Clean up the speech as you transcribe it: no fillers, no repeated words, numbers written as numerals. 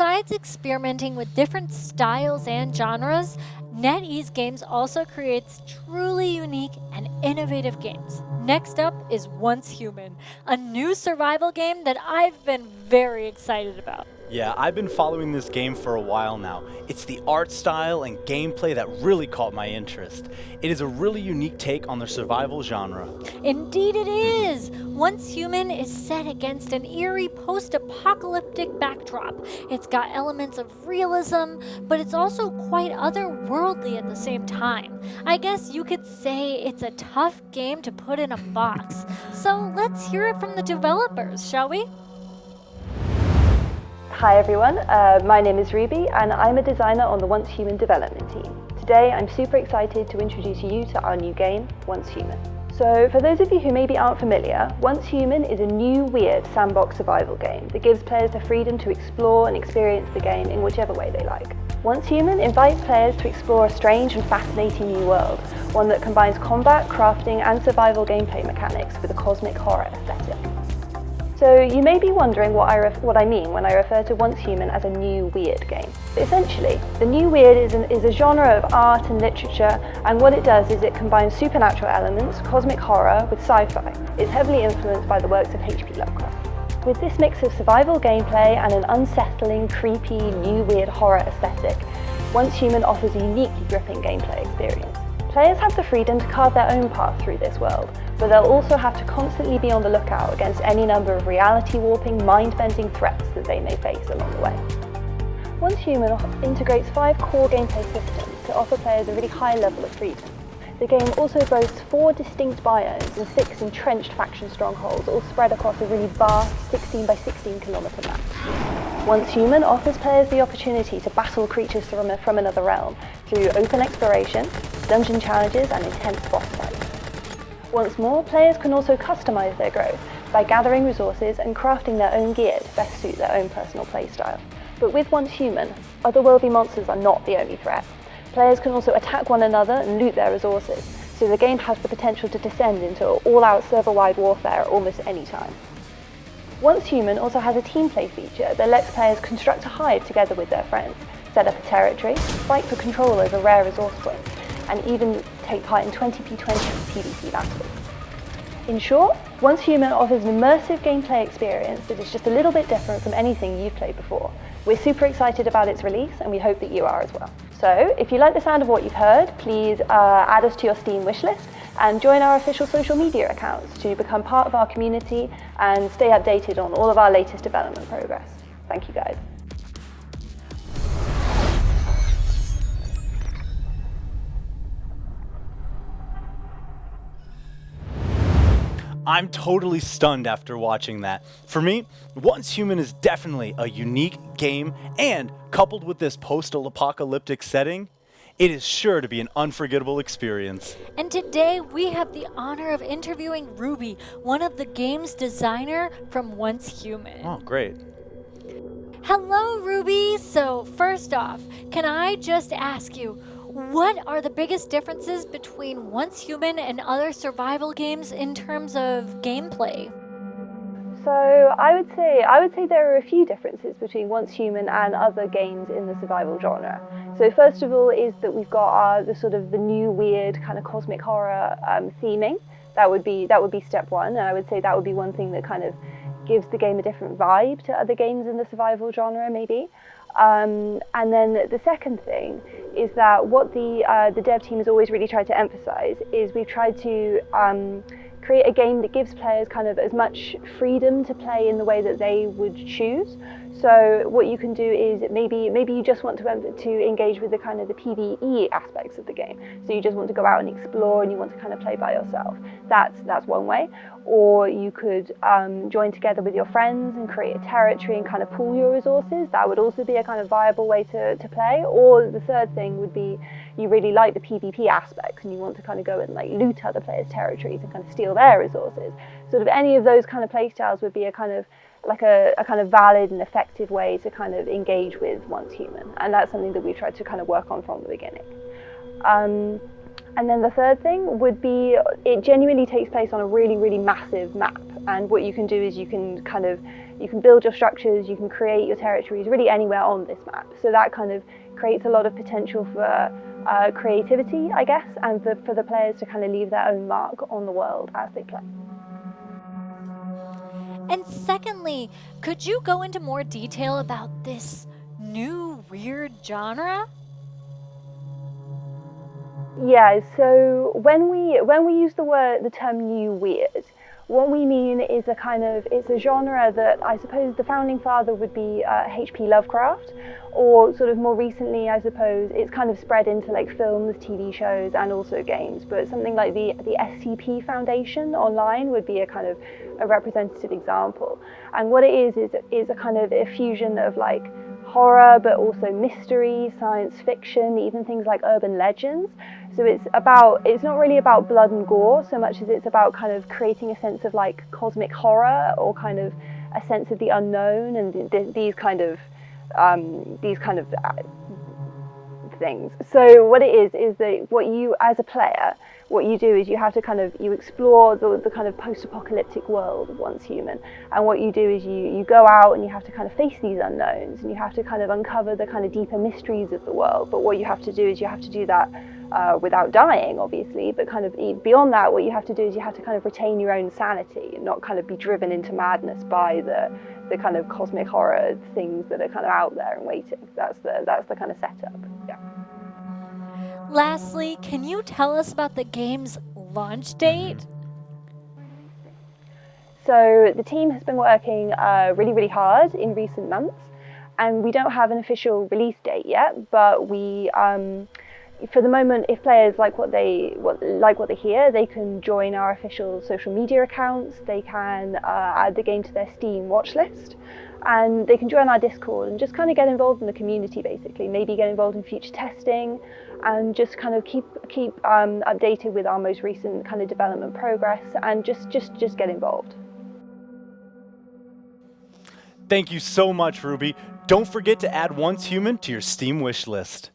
Besides experimenting with different styles and genres, NetEase Games also creates truly unique and innovative games. Next up is Once Human, a new survival game that I've been very excited about. Yeah, I've been following this game for a while now. It's the art style and gameplay that really caught my interest. It is a really unique take on the survival genre. Indeed it is! Once Human is set against an eerie post-apocalyptic backdrop. It's got elements of realism, but it's also quite otherworldly at the same time. I guess you could say it's a tough game to put in a box. So let's hear it from the developers, shall we? Hi everyone, my name is Ruby and I'm a designer on the Once Human development team. Today I'm super excited to introduce you to our new game, Once Human. So for those of you who maybe aren't familiar, Once Human is a new weird sandbox survival game that gives players the freedom to explore and experience the game in whichever way they like. Once Human invites players to explore a strange and fascinating new world, one that combines combat, crafting and survival gameplay mechanics with a cosmic horror aesthetic. So you may be wondering what I mean when I refer to Once Human as a new weird game. Essentially, the new weird is a genre of art and literature, and what it does is it combines supernatural elements, cosmic horror, with sci-fi. It's heavily influenced by the works of H.P. Lovecraft. With this mix of survival gameplay and an unsettling, creepy, new weird horror aesthetic, Once Human offers a uniquely gripping gameplay experience. Players have the freedom to carve their own path through this world, but they'll also have to constantly be on the lookout against any number of reality-warping, mind-bending threats that they may face along the way. Once Human integrates 5 core gameplay systems to offer players a really high level of freedom. The game also boasts 4 distinct biomes and 6 entrenched faction strongholds, all spread across a really vast 16 by 16 kilometre map. Once Human offers players the opportunity to battle creatures from another realm through open exploration, dungeon challenges and intense boss fights. Once more, players can also customise their growth by gathering resources and crafting their own gear to best suit their own personal playstyle. But with Once Human, otherworldly monsters are not the only threat. Players can also attack one another and loot their resources, so the game has the potential to descend into all-out server-wide warfare at almost any time. Once Human also has a team play feature that lets players construct a hive together with their friends, set up a territory, fight for control over rare resource points, and even take part in 20v20 PvP battles. In short, Once Human offers an immersive gameplay experience that is just a little bit different from anything you've played before. We're super excited about its release and we hope that you are as well. So if you like the sound of what you've heard, please add us to your Steam wishlist and join our official social media accounts to become part of our community and stay updated on all of our latest development progress. Thank you guys. I'm totally stunned after watching that. For me, Once Human is definitely a unique game, and coupled with this post-apocalyptic setting, it is sure to be an unforgettable experience. And today we have the honor of interviewing Ruby, one of the game's designer from Once Human. Oh, great. Hello, Ruby. So first off, can I just ask you, what are the biggest differences between Once Human and other survival games in terms of gameplay? So I would say there are a few differences between Once Human and other games in the survival genre. So first of all is that we've got the new weird kind of cosmic horror theming. That would be step one, and I would say that would be one thing that kind of gives the game a different vibe to other games in the survival genre, maybe. And then the second thing is that what the dev team has always really tried to emphasize is we've tried to create a game that gives players kind of as much freedom to play in the way that they would choose. So what you can do is maybe you just want to engage with the kind of the PvE aspects of the game. So you just want to go out and explore and you want to kind of play by yourself. That's one way. Or you could join together with your friends and create a territory and kind of pool your resources. That would also be a kind of viable way to play. Or the third thing would be you really like the PvP aspects and you want to kind of go and like loot other players' territories and kind of steal their resources. Sort of any of those kind of play styles would be a kind of valid and effective way to kind of engage with Once Human, and that's something that we tried to kind of work on from the beginning. And then the third thing would be it genuinely takes place on a really, really massive map, and what you can do is you can kind of You can build your structures, you can create your territories really anywhere on this map. So that kind of creates a lot of potential for creativity, I guess, and for the players to kind of leave their own mark on the world as they play. And secondly, could you go into more detail about this new weird genre? Yeah, so when we use the term new weird, what we mean is it's a genre that I suppose the founding father would be H.P. Lovecraft, or sort of more recently, I suppose it's kind of spread into like films, TV shows, and also games. But something like the SCP Foundation online would be a kind of a representative example. And what it is a kind of a fusion of like horror, but also mystery, science fiction, even things like urban legends. So it's not really about blood and gore so much as it's about kind of creating a sense of like cosmic horror, or kind of a sense of the unknown, and these kind of things. So what it is that what you as a player, what you do is you have to kind of, you explore the kind of post-apocalyptic world of Once Human, and what you do is you go out and you have to kind of face these unknowns, and you have to kind of uncover the kind of deeper mysteries of the world. But what you have to do is you have to do that without dying, obviously, but kind of beyond that, what you have to do is you have to kind of retain your own sanity and not kind of be driven into madness by the kind of cosmic horror things that are kind of out there and waiting. That's the kind of setup. Yeah. Lastly, can you tell us about the game's launch date? So the team has been working really hard in recent months, and we don't have an official release date yet, but we for the moment, if players like what they hear, they can join our official social media accounts, they can add the game to their Steam watch list, and they can join our Discord and just kind of get involved in the community, basically. Maybe get involved in future testing, and just kind of keep updated with our most recent kind of development progress, and just get involved. Thank you so much, Ruby. Don't forget to add Once Human to your Steam wish list.